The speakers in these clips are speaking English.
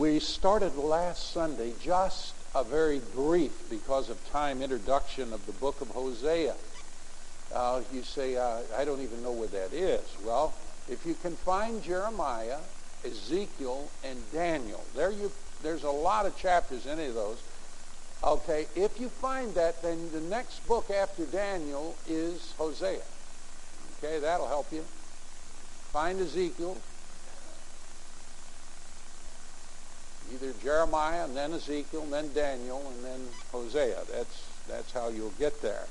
We started last Sunday just a very brief, because of time, introduction of the book of Hosea. You say, I don't even know where that is. Well, if you can find Jeremiah, Ezekiel, and Daniel, there's a lot of chapters in any of those. Okay, if you find that, then the next book after Daniel is Hosea. Okay, that'll help you. Find Ezekiel. Either Jeremiah, and then Ezekiel, and then Daniel, and then Hosea. That's how you'll get there.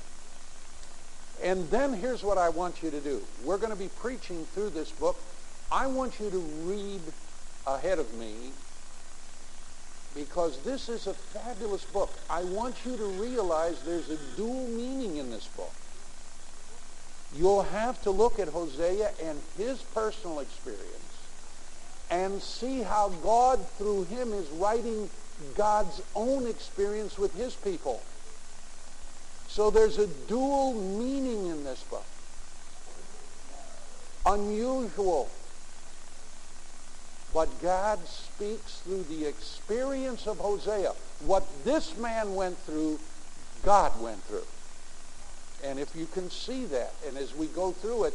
And then here's what I want you to do. We're going to be preaching through this book. I want you to read ahead of me, because this is a fabulous book. I want you to realize there's a dual meaning in this book. You'll have to look at Hosea and his personal experience and see how God, through him, is writing God's own experience with his people. So there's a dual meaning in this book. Unusual. But God speaks through the experience of Hosea. What this man went through, God went through. And if you can see that, and as we go through it,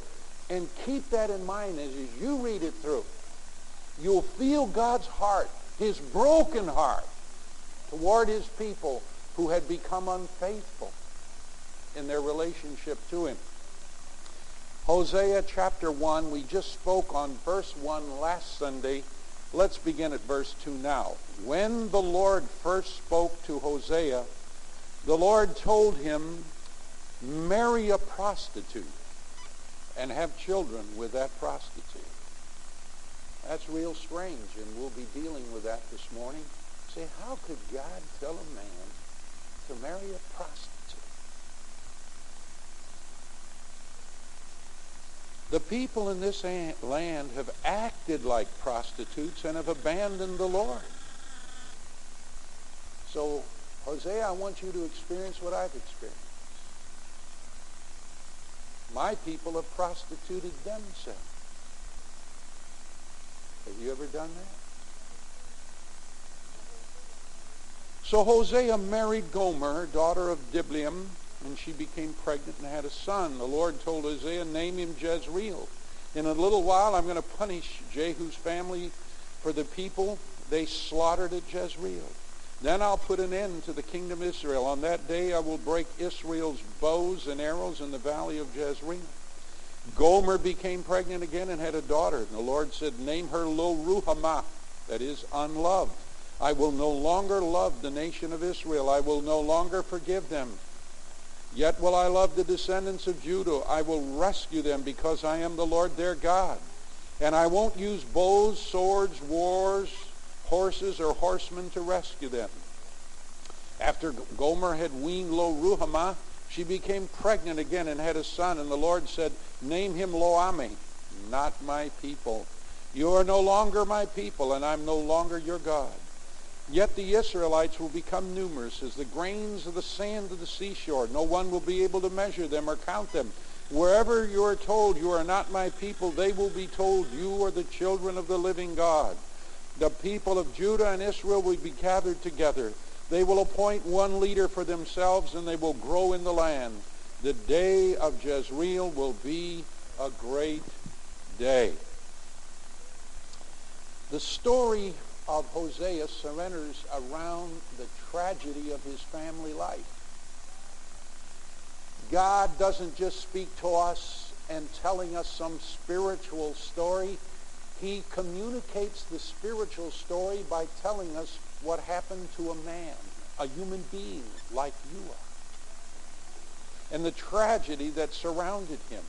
and keep that in mind as you read it through, you'll feel God's heart, his broken heart, toward his people who had become unfaithful in their relationship to him. Hosea chapter 1, we just spoke on verse 1 last Sunday. Let's begin at verse 2 now. When the Lord first spoke to Hosea, the Lord told him, marry a prostitute and have children with that prostitute. That's real strange, and we'll be dealing with that this morning. Say, how could God tell a man to marry a prostitute? The people in this land have acted like prostitutes and have abandoned the Lord. So, Hosea, I want you to experience what I've experienced. My people have prostituted themselves. Have you ever done that? So Hosea married Gomer, daughter of Diblaim, and she became pregnant and had a son. The Lord told Hosea, name him Jezreel. In a little while, I'm going to punish Jehu's family for the people they slaughtered at Jezreel. Then I'll put an end to the kingdom of Israel. On that day, I will break Israel's bows and arrows in the valley of Jezreel. Gomer became pregnant again and had a daughter. And the Lord said, name her Lo Ruhamah, that is, unloved. I will no longer love the nation of Israel. I will no longer forgive them. Yet will I love the descendants of Judah. I will rescue them because I am the Lord their God. And I won't use bows, swords, wars, horses, or horsemen to rescue them. After Gomer had weaned Lo Ruhamah, she became pregnant again and had a son. And the Lord said, name him Lo-Ami, not my people. You are no longer my people, and I'm no longer your God. Yet the Israelites will become numerous as the grains of the sand of the seashore. No one will be able to measure them or count them. Wherever you are told you are not my people, they will be told you are the children of the living God. The people of Judah and Israel will be gathered together. They will appoint one leader for themselves, and they will grow in the land. The day of Jezreel will be a great day. The story of Hosea centers around the tragedy of his family life. God doesn't just speak to us and telling us some spiritual story. He communicates the spiritual story by telling us what happened to a man, a human being like you are, and the tragedy that surrounded him.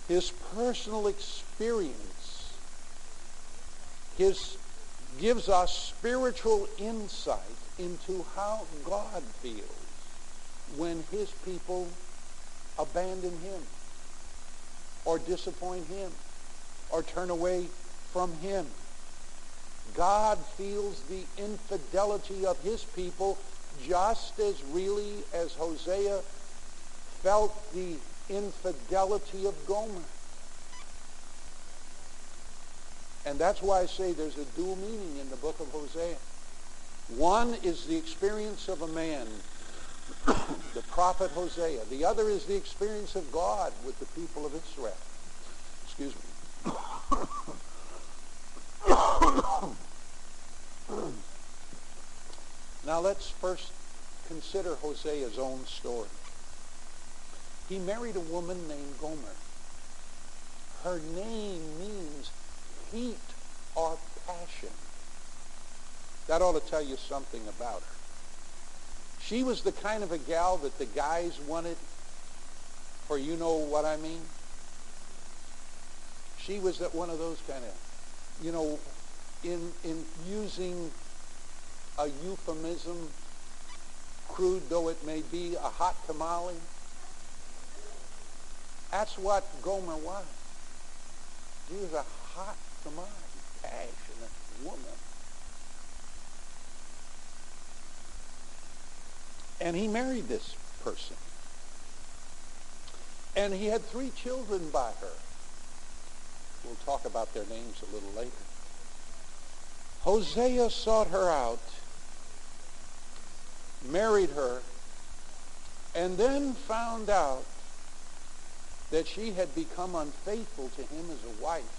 His personal experience gives us spiritual insight into how God feels when his people abandon him or disappoint him or turn away from him. God feels the infidelity of his people just as really as Hosea felt the infidelity of Gomer. And that's why I say there's a dual meaning in the book of Hosea. One is the experience of a man, the prophet Hosea. The other is the experience of God with the people of Israel. Excuse me. Now let's first consider Hosea's own story. He married a woman named Gomer. Her name means heat or passion. That ought to tell you something about her. She was the kind of a gal that the guys wanted, for you know what I mean. She was that one of those kind of, in using a euphemism, crude though it may be, a hot tamale. That's what Gomer was. She was a hot tamale, passionate woman. And he married this person. And he had 3 children by her. We'll talk about their names a little later. Hosea sought her out, married her, and then found out that she had become unfaithful to him as a wife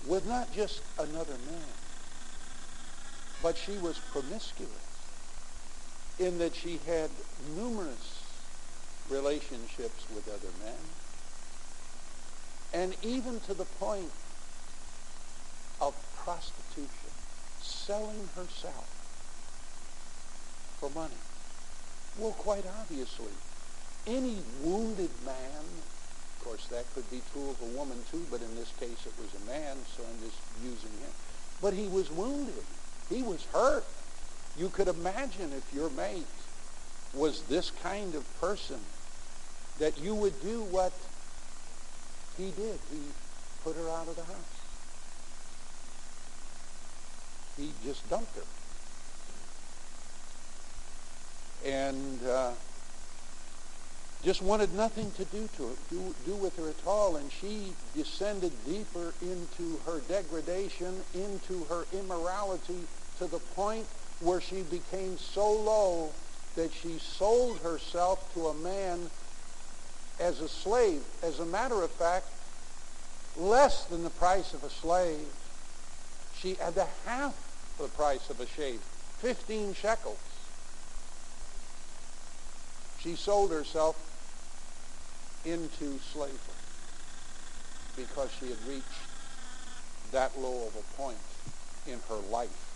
with not just another man, but she was promiscuous in that she had numerous relationships with other men, and even to the point of prostitution, selling herself for money. Well, quite obviously, any wounded man, of course that could be true of a woman too, but in this case it was a man, so I'm just using him. But he was wounded. He was hurt. You could imagine if your mate was this kind of person that you would do what he did. He put her out of the house. He just dumped her. And just wanted nothing to do with her at all. And she descended deeper into her degradation, into her immorality, to the point where she became so low that she sold herself to a man as a slave. As a matter of fact, less than the price of a slave. She had the half the price of a slave, 15 shekels. She sold herself into slavery because she had reached that low of a point in her life.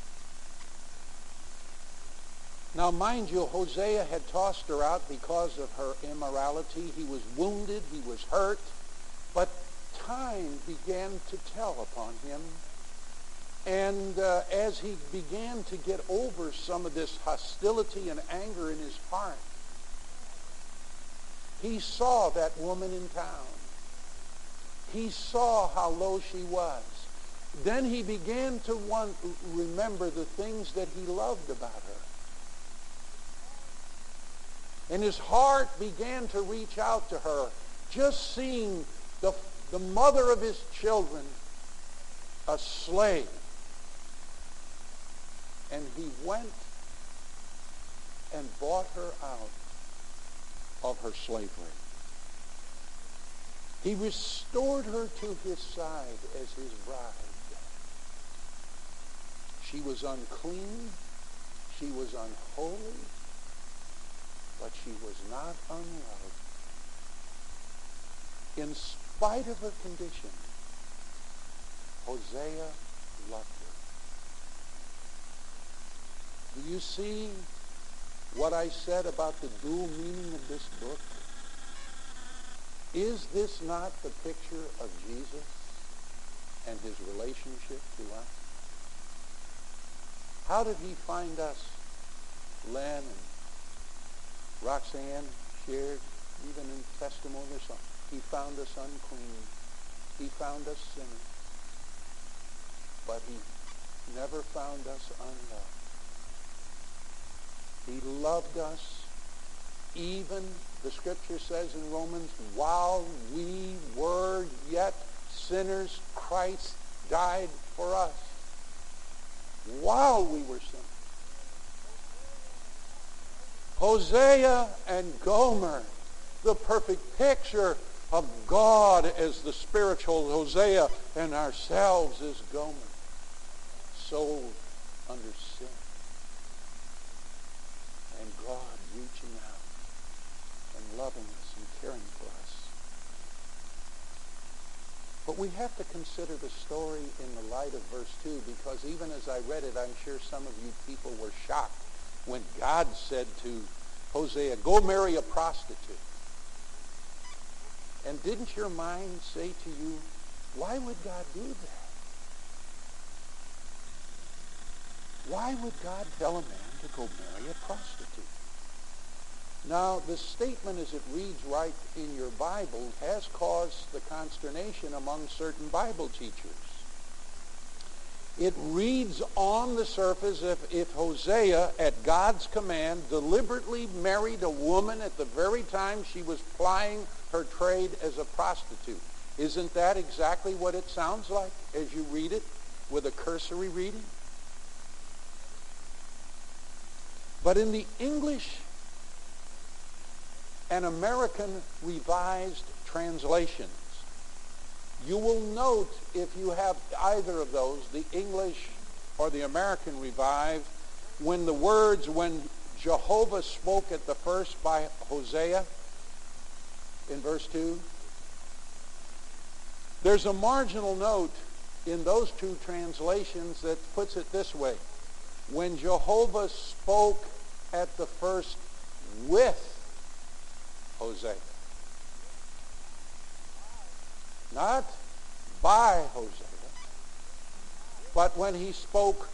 Now, mind you, Hosea had tossed her out because of her immorality. He was wounded. He was hurt. But time began to tell upon him. And as he began to get over some of this hostility and anger in his heart, he saw that woman in town. He saw how low she was. Then he began to remember the things that he loved about her. And his heart began to reach out to her, just seeing the mother of his children a slave. And he went and bought her out of her slavery. He restored her to his side as his bride. She was unclean. She was unholy. But she was not unloved. In spite of her condition, Hosea loved her. Do you see what I said about the dual meaning of this book? Is this not the picture of Jesus and his relationship to us? How did he find us? Len and Roxanne shared, even in testimony or something. He found us unclean. He found us sinners. But he never found us unloved. He loved us even, the scripture says in Romans, while we were yet sinners, Christ died for us while we were sinners. Hosea and Gomer, the perfect picture of God as the spiritual Hosea and ourselves as Gomer, sold under sin. And God reaching out and loving us and caring for us. But we have to consider the story in the light of verse 2, because even as I read it, I'm sure some of you people were shocked when God said to Hosea, go marry a prostitute. And didn't your mind say to you, why would God do that? Why would God tell a man to go marry a prostitute? Now, the statement as it reads right in your Bible has caused the consternation among certain Bible teachers. It reads on the surface if Hosea, at God's command, deliberately married a woman at the very time she was plying her trade as a prostitute. Isn't that exactly what it sounds like as you read it with a cursory reading? But in the English and American Revised translations, you will note, if you have either of those, the English or the American Revised, when Jehovah spoke at the first by Hosea in verse 2, there's a marginal note in those two translations that puts it this way: when Jehovah spoke at the first with Hosea. Not by Hosea, but when he spoke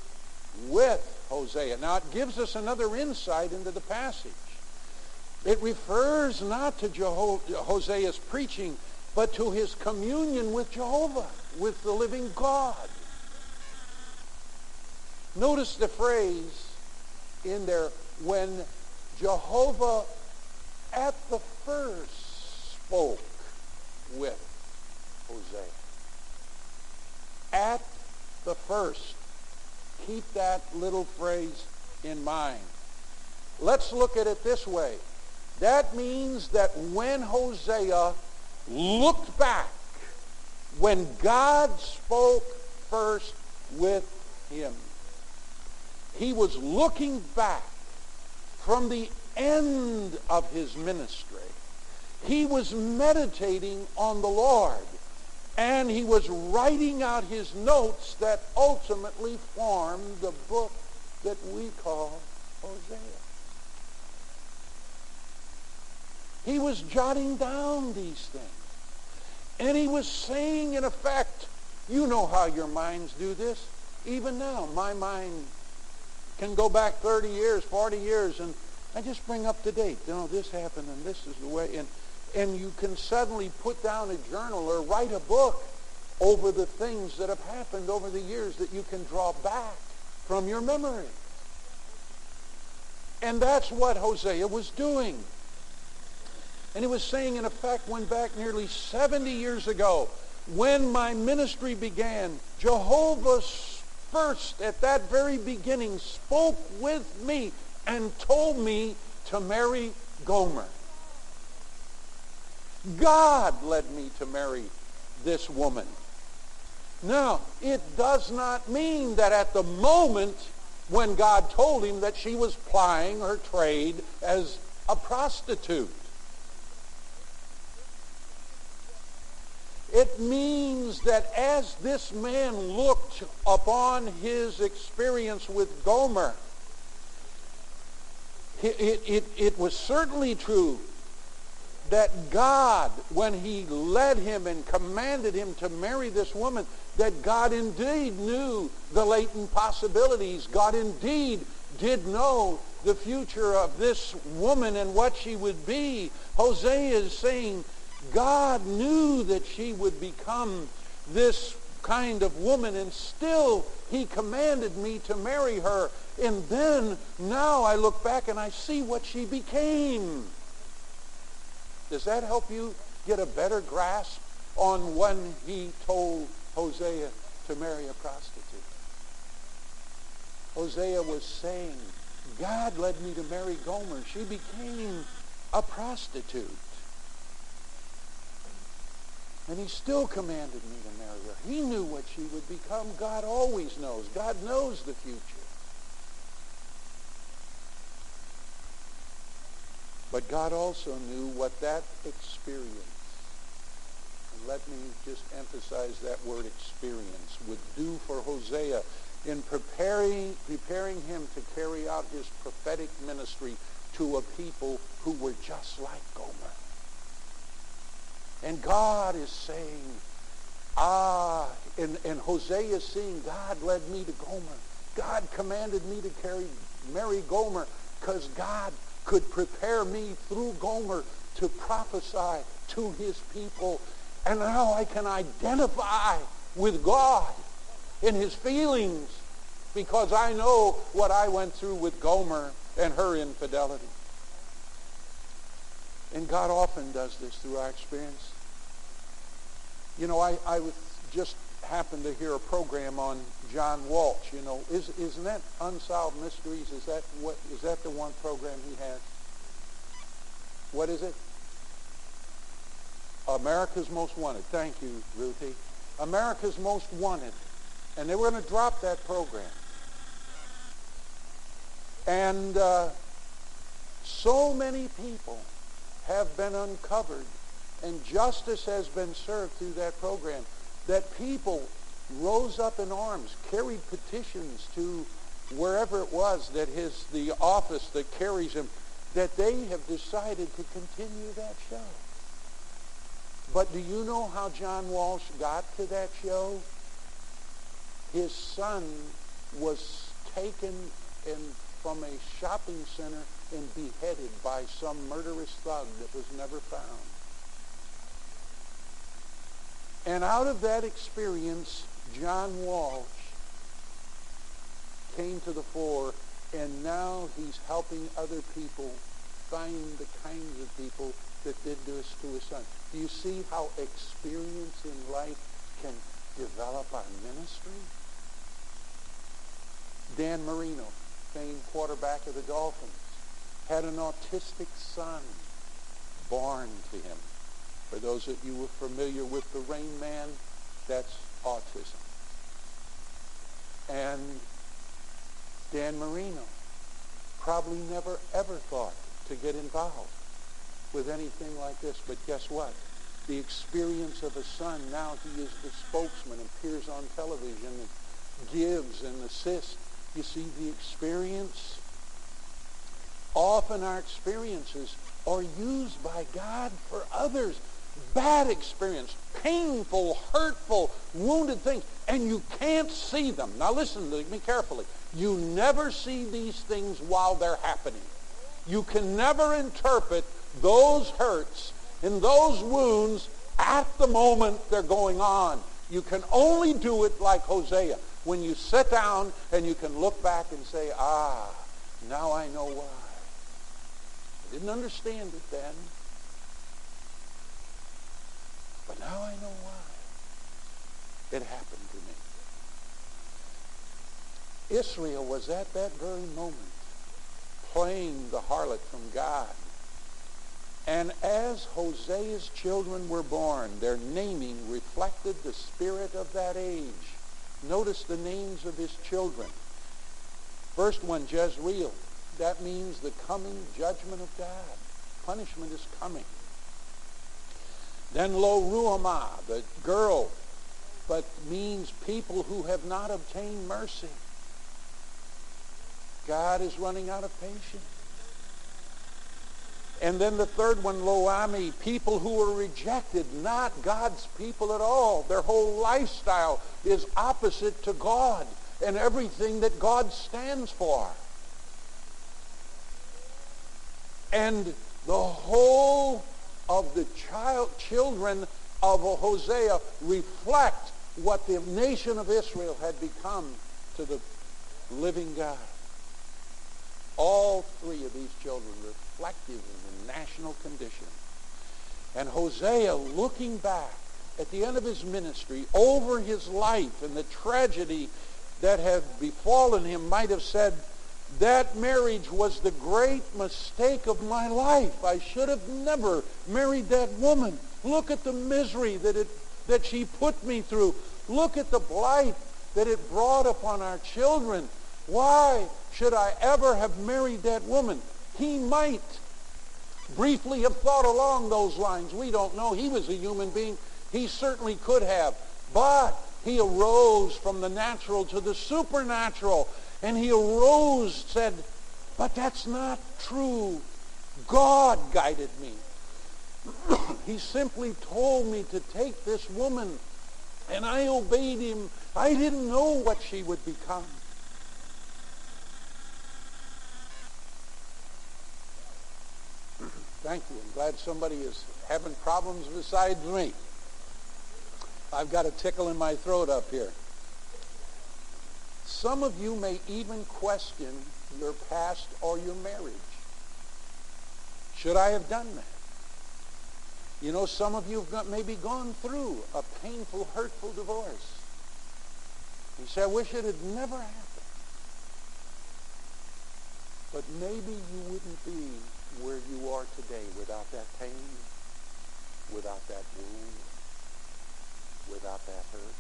with Hosea. Now it gives us another insight into the passage. It refers not to Hosea's preaching, but to his communion with Jehovah, with the living God. Notice the phrase in there, when Jehovah at the first spoke with Hosea. At the first. Keep that little phrase in mind. Let's look at it this way. That means that when Hosea looked back, when God spoke first with him, he was looking back from the end of his ministry. He was meditating on the Lord, and he was writing out his notes that ultimately formed the book that we call Hosea. He was jotting down these things. And he was saying, in effect, you know how your minds do this. Even now, my mind can go back 30 years, 40 years, and I just bring up to date. You know, this happened, and this is the way. And you can suddenly put down a journal or write a book over the things that have happened over the years that you can draw back from your memory. And that's what Hosea was doing. And he was saying, in effect, went back nearly 70 years ago, when my ministry began, Jehovah first, at that very beginning, spoke with me and told me to marry Gomer. God led me to marry this woman. Now, it does not mean that at the moment when God told him that she was plying her trade as a prostitute. It means that as this man looked upon his experience with Gomer, it was certainly true that God, when he led him and commanded him to marry this woman, that God indeed knew the latent possibilities. God indeed did know the future of this woman and what she would be. Hosea is saying, God knew that she would become this kind of woman, and still he commanded me to marry her. And then, now I look back and I see what she became. Does that help you get a better grasp on when he told Hosea to marry a prostitute. Hosea was saying, God led me to marry Gomer. She became a prostitute. And he still commanded me to marry her. He knew what she would become. God always knows. God knows the future. But God also knew what that experience, and let me just emphasize that word experience, would do for Hosea in preparing him to carry out his prophetic ministry to a people who were just like Gomer. And God is saying, and Hosea is saying, God led me to Gomer. God commanded me to marry Gomer because God could prepare me through Gomer to prophesy to his people. And now I can identify with God in his feelings because I know what I went through with Gomer and her infidelity. And God often does this through our experience. You know, I just happened to hear a program on John Walsh. You know, isn't that Unsolved Mysteries? Is that the one program he has? What is it? America's Most Wanted. Thank you, Ruthie. America's Most Wanted. And they were going to drop that program. And so many people have been uncovered and justice has been served through that program that people rose up in arms, carried petitions to wherever it was that the office that carries him, that they have decided to continue that show. But do you know how John Walsh got to that show? His son was taken from a shopping center and beheaded by some murderous thug that was never found. And out of that experience, John Walsh came to the fore, and now he's helping other people find the kinds of people that did this to his son. Do you see how experience in life can develop our ministry? Dan Marino, famed quarterback of the Dolphins, had an autistic son born to him. For those of you who are familiar with the Rain Man, that's autism. And Dan Marino probably never ever thought to get involved with anything like this. But guess what? The experience of a son, now he is the spokesman, appears on television, and gives and assists. You see the experience? Often our experiences are used by God for others. Bad experience, painful, hurtful, wounded things, and you can't see them. Now listen to me carefully. You never see these things while they're happening. You can never interpret those hurts and those wounds at the moment they're going on. You can only do it like Hosea, when you sit down and you can look back and say, now I know why. I didn't understand it then, but now I know why it happened to me. Israel was at that very moment playing the harlot from God. And as Hosea's children were born, their naming reflected the spirit of that age. Notice the names of his children. First one, Jezreel. That means the coming judgment of God. Punishment is coming. Then Lo Ruhamah, the girl, but means people who have not obtained mercy. God is running out of patience. And then the third one, Lo Ami, people who are rejected, not God's people at all. Their whole lifestyle is opposite to God and everything that God stands for. And the whole of the children of Hosea reflect what the nation of Israel had become to the living God. All three of these children reflective of the national condition. And Hosea, looking back at the end of his ministry, over his life and the tragedy that had befallen him, might have said, that marriage was the great mistake of my life. I should have never married that woman. Look at the misery that she put me through. Look at the blight that it brought upon our children. Why should I ever have married that woman? He might briefly have thought along those lines. We don't know. He was a human being. He certainly could have. But he arose from the natural to the supernatural. And he arose, said, but that's not true. God guided me. He simply told me to take this woman, and I obeyed him. I didn't know what she would become. Thank you. I'm glad somebody is having problems besides me. I've got a tickle in my throat up here. Some of you may even question your past or your marriage. Should I have done that? You know, some of you have maybe gone through a painful, hurtful divorce. You say, I wish it had never happened. But maybe you wouldn't be where you are today without that pain, without that wound, without that hurt.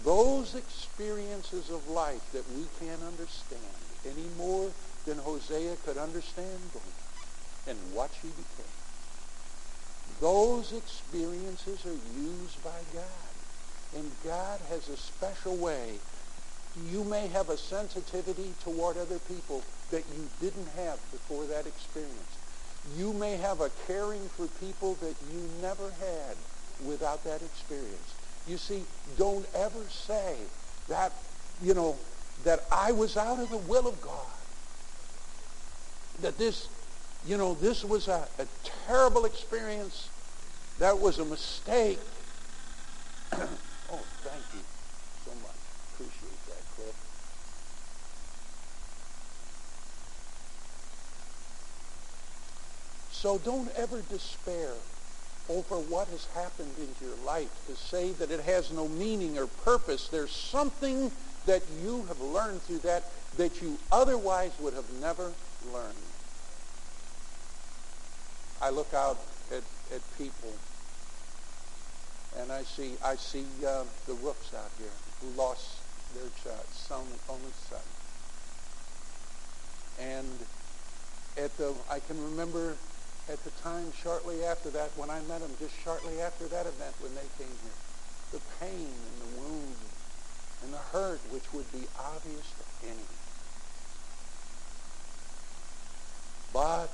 Those experiences of life that we can't understand any more than Hosea could understand Gomer and what she became. Those experiences are used by God. And God has a special way. You may have a sensitivity toward other people that you didn't have before that experience. You may have a caring for people that you never had without that experience. You see, don't ever say that, that I was out of the will of God. That this was a terrible experience. That was a mistake. Oh, thank you so much. Appreciate that, Cliff. So don't ever despair over what has happened into your life to say that it has no meaning or purpose. There's something that you have learned through that you otherwise would have never learned. I look out at people and I see the Rooks out here who lost their son, only son. And I can remember at the time shortly after that, when I met them, just shortly after that event when they came here, the pain and the wound and the hurt which would be obvious to anyone. But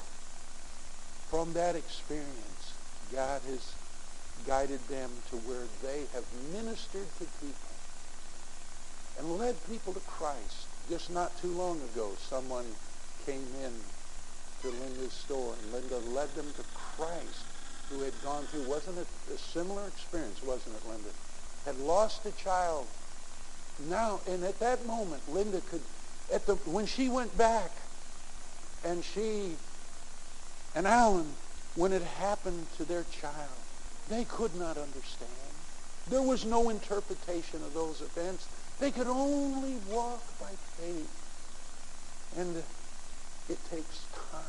from that experience, God has guided them to where they have ministered to people and led people to Christ. Just not too long ago, someone came in to Linda's store, and Linda led them to Christ, who had gone through, wasn't it a similar experience, wasn't it, Linda? Had lost a child. Now, and at that moment, Linda could, when she went back, and she and Alan, when it happened to their child, they could not understand. There was no interpretation of those events. They could only walk by faith. And it takes time.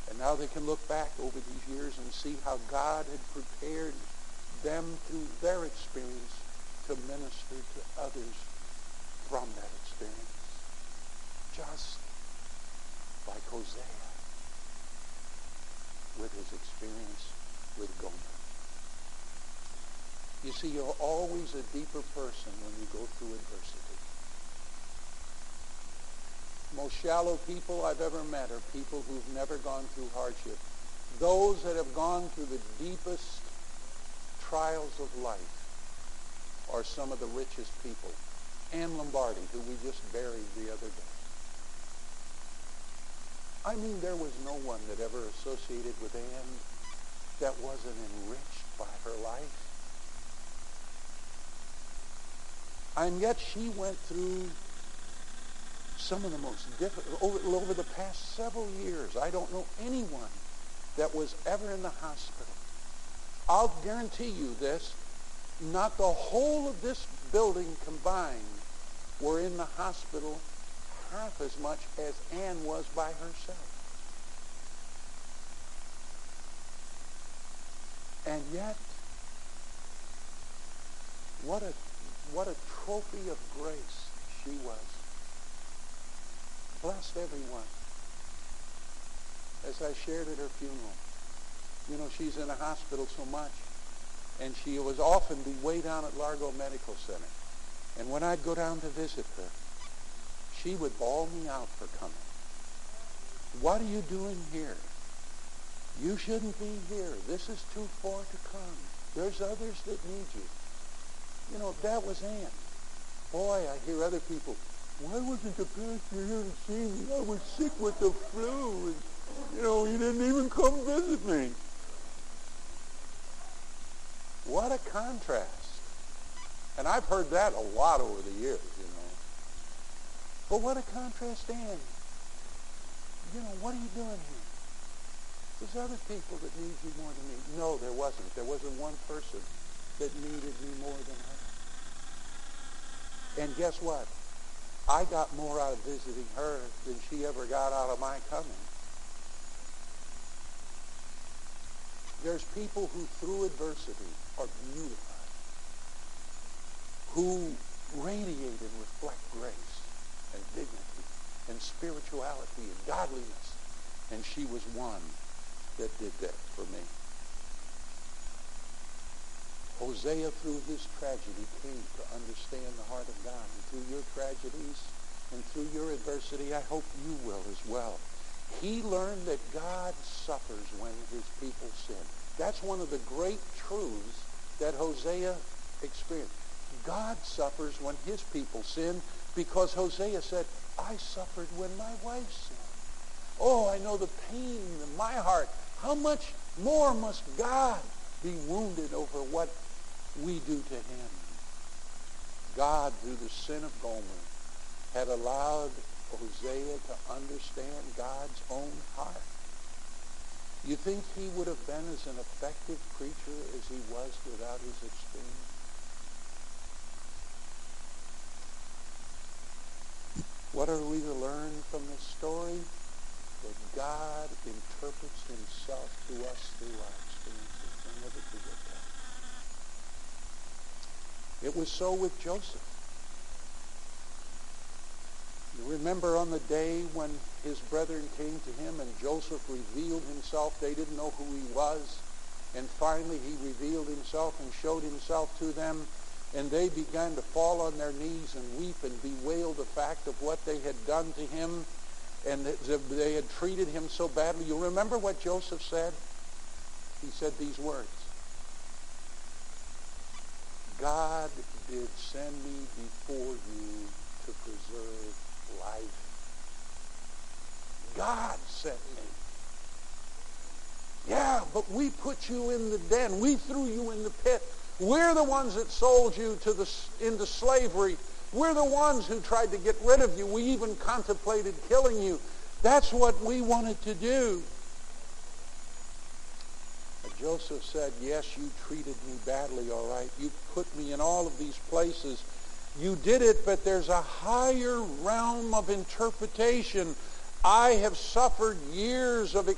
And now they can look back over these years and see how God had prepared them through their experience to minister to others from that experience. Just like Hosea with his experience with Gomer. You see, you're always a deeper person when you go through adversity. Most shallow people I've ever met are people who've never gone through hardship. Those that have gone through the deepest trials of life are some of the richest people. Anne Lombardi, who we just buried the other day. I mean, there was no one that ever associated with Anne that wasn't enriched by her life. And yet she went through some of the most difficult, over the past several years. I don't know anyone that was ever in the hospital. I'll guarantee you this, not the whole of this building combined were in the hospital half as much as Ann was by herself. And yet, what a trophy of grace she was. Blessed everyone. As I shared at her funeral, you know, she's in a hospital so much, and she was often be way down at Largo Medical Center. And when I'd go down to visit her, she would bawl me out for coming. What are you doing here? You shouldn't be here. This is too far to come. There's others that need you. You know, that was Ann. Boy, I hear other people, why wasn't the pastor here to see me? I was sick with the flu. And, you know, he didn't even come visit me. What a contrast. And I've heard that a lot over the years, you know. But what a contrast, Ann. You know, what are you doing here? There's other people that need you more than me. No, there wasn't. There wasn't one person that needed me more than her. And guess what? I got more out of visiting her than she ever got out of my coming. There's people who through adversity are beautified, who radiate and reflect grace and dignity and spirituality and godliness. And she was one that did that for me. Hosea, through his tragedy, came to understand the heart of God. And through your tragedies and through your adversity, I hope you will as well. He learned that God suffers when his people sin. That's one of the great truths that Hosea experienced. God suffers when his people sin, because Hosea said, I suffered when my wife sinned. Oh, I know the pain in my heart. How much more must God be wounded over what we do to him? God, through the sin of Gomer, had allowed Hosea to understand God's own heart. You think he would have been as an effective preacher as he was without his experience? What are we to learn from this story? That God interprets himself to us through our experiences. I'll never forget that. It was so with Joseph. You remember on the day when his brethren came to him and Joseph revealed himself. They didn't know who he was. And finally he revealed himself and showed himself to them. And they began to fall on their knees and weep and bewail the fact of what they had done to him. And they had treated him so badly. You remember what Joseph said? He said these words. God did send me before you to preserve life. God sent me. Yeah, but we put you in the den. We threw you in the pit. We're the ones that sold you into slavery. We're the ones who tried to get rid of you. We even contemplated killing you. That's what we wanted to do. But Joseph said, yes, you treated me badly, all right. You put me in all of these places. You did it, but there's a higher realm of interpretation. I have suffered years of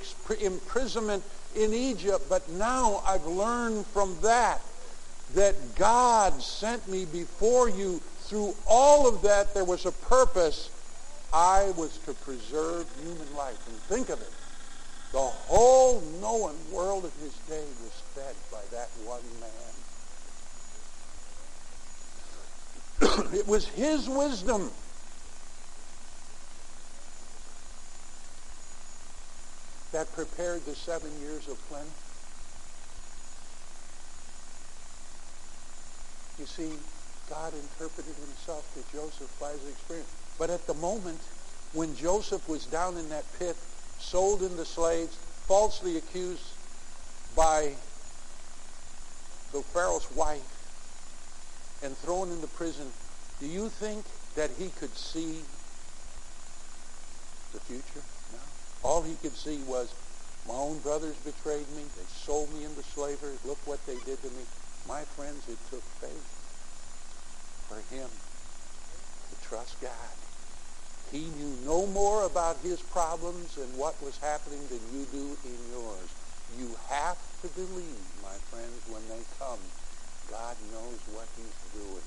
imprisonment in Egypt, but now I've learned from that God sent me before you. Through all of that, there was a purpose. I was to preserve human life. And think of it. The whole known world of his day was fed by that one man. It was his wisdom that prepared the 7 years of plenty. You see, God interpreted himself to Joseph by his experience. But at the moment when Joseph was down in that pit, sold into slaves, falsely accused by the Pharaoh's wife, and thrown into prison, do you think that he could see the future? No. All he could see was, My own brothers betrayed me. They sold me into slavery. Look what they did to me. My friends, it took faith for him to trust God. He knew no more about his problems and what was happening than you do in yours. You have to believe, my friends, when they come, God knows what he's doing.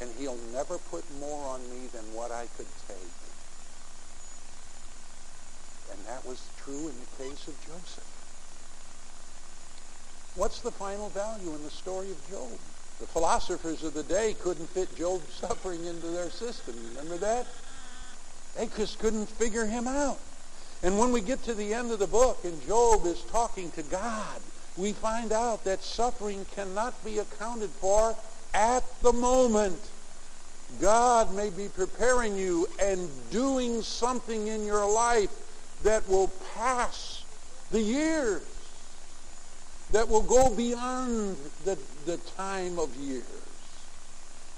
And he'll never put more on me than what I could take. And that was true in the case of Joseph. What's the final value in the story of Job? The philosophers of the day couldn't fit Job's suffering into their system. You remember that? They just couldn't figure him out. And when we get to the end of the book and Job is talking to God, we find out that suffering cannot be accounted for at the moment. God may be preparing you and doing something in your life that will pass the years, that will go beyond the time of years.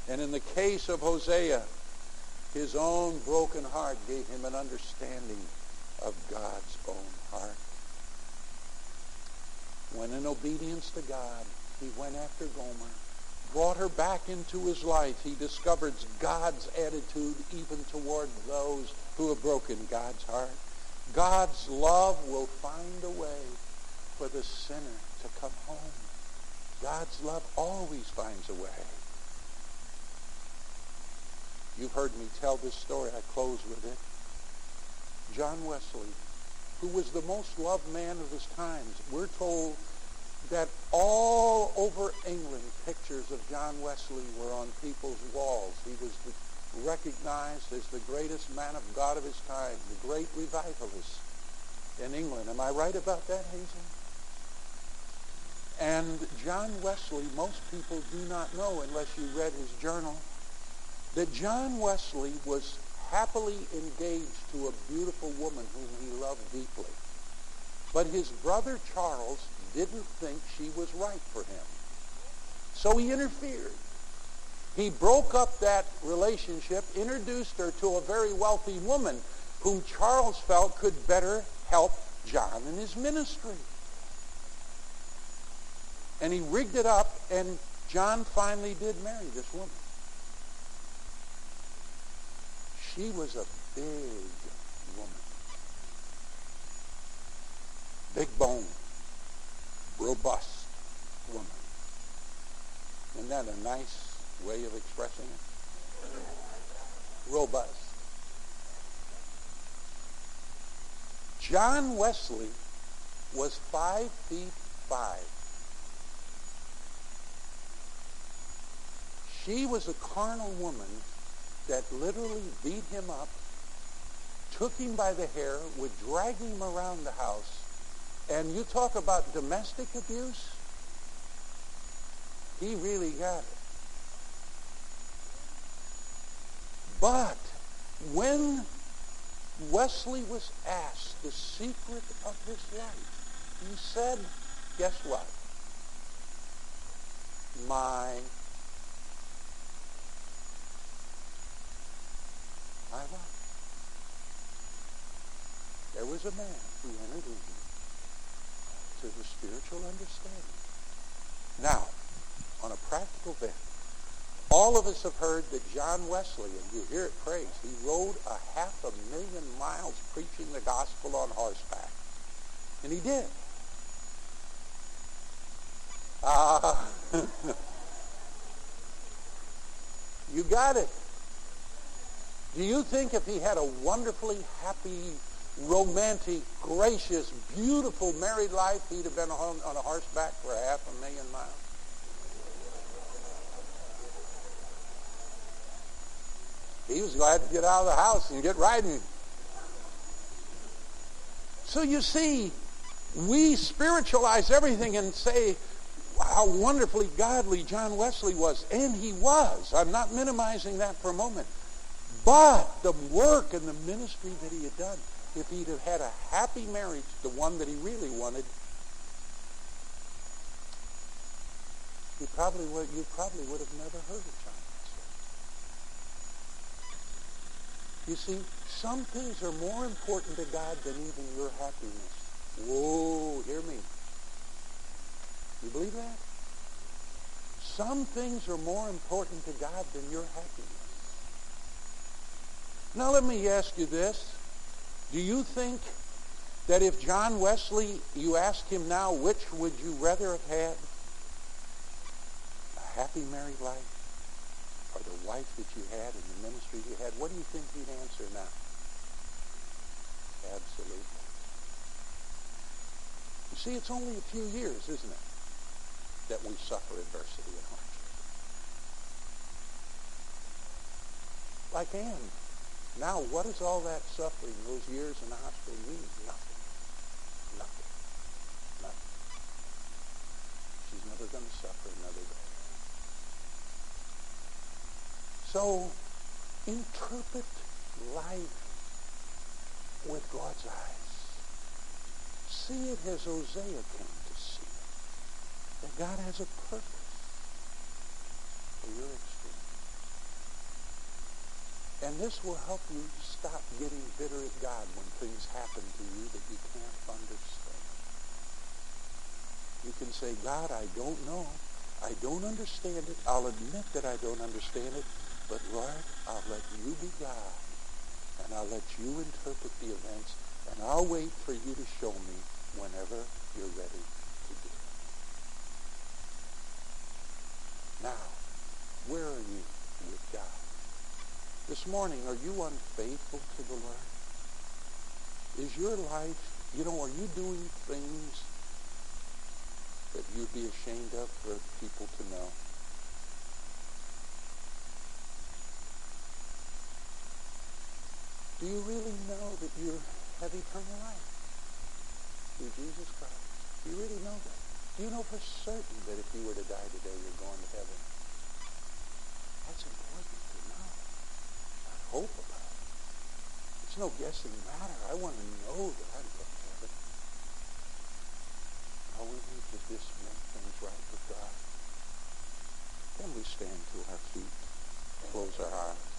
And in the case of Hosea, his own broken heart gave him an understanding of God's own heart. When in obedience to God, he went after Gomer, brought her back into his life. He discovered God's attitude even toward those who have broken God's heart. God's love will find a way for the sinner to come home. God's love always finds a way. You've heard me tell this story. I close with it. John Wesley, who was the most loved man of his times, we're told that all over England pictures of John Wesley were on people's walls. He was recognized as the greatest man of God of his time, the great revivalist in England. Am I right about that, Hazel? And John Wesley, most people do not know unless you read his journal, that John Wesley was happily engaged to a beautiful woman whom he loved deeply. But his brother Charles didn't think she was right for him. So he interfered. He broke up that relationship, introduced her to a very wealthy woman whom Charles felt could better help John in his ministry. And he rigged it up, and John finally did marry this woman. She was a big woman. Big bone. Robust woman. Isn't that a nice way of expressing it? Robust. John Wesley was 5 feet 5. She was a carnal woman that literally beat him up, took him by the hair, would drag him around the house. And you talk about domestic abuse, he really got it. But when Wesley was asked the secret of his life, he said, guess what? My wife. There was a man who entered into the spiritual understanding. Now, on a practical bent, all of us have heard that John Wesley, and you hear it praised, he rode 500,000 miles preaching the gospel on horseback. And he did. You got it. Do you think if he had a wonderfully happy, romantic, gracious, beautiful married life, he'd have been on a horseback for 500,000 miles? He was glad to get out of the house and get riding. So you see, we spiritualize everything and say how wonderfully godly John Wesley was. And he was. I'm not minimizing that for a moment. But the work and the ministry that he had done, if he'd have had a happy marriage, the one that he really wanted, you probably would have never heard of John Wesley. You see, some things are more important to God than even your happiness. Whoa, hear me. You believe that? Some things are more important to God than your happiness. Now let me ask you this. Do you think that if John Wesley, you ask him now, which would you rather have had? A happy married life or the wife that you had and the ministry you had? What do you think he'd answer now? Absolutely. You see, it's only a few years, isn't it, that we suffer adversity and hardship. Like Anne. Now, what does all that suffering, those years in the hospital mean? Nothing. Nothing. Nothing. She's never going to suffer another day. So, interpret life with God's eyes. See it as Hosea came to see it. That God has a purpose for your experience. And this will help you stop getting bitter at God when things happen to you that you can't understand. You can say, God, I don't know. I don't understand it. I'll admit that I don't understand it. But Lord, I'll let you be God. And I'll let you interpret the events. And I'll wait for you to show me whenever you're ready to do it. Now, where are you with God? This morning, are you unfaithful to the Lord? Is your life, are you doing things that you'd be ashamed of for people to know? Do you really know that you have eternal life through Jesus Christ? Do you really know that? Do you know for certain that if you were to die today, you're going to heaven? That's important to know. Not hope about it. It's no guessing matter. I want to know that I'm going to heaven. All we need to just make things right with God. Then we stand to our feet, close our eyes.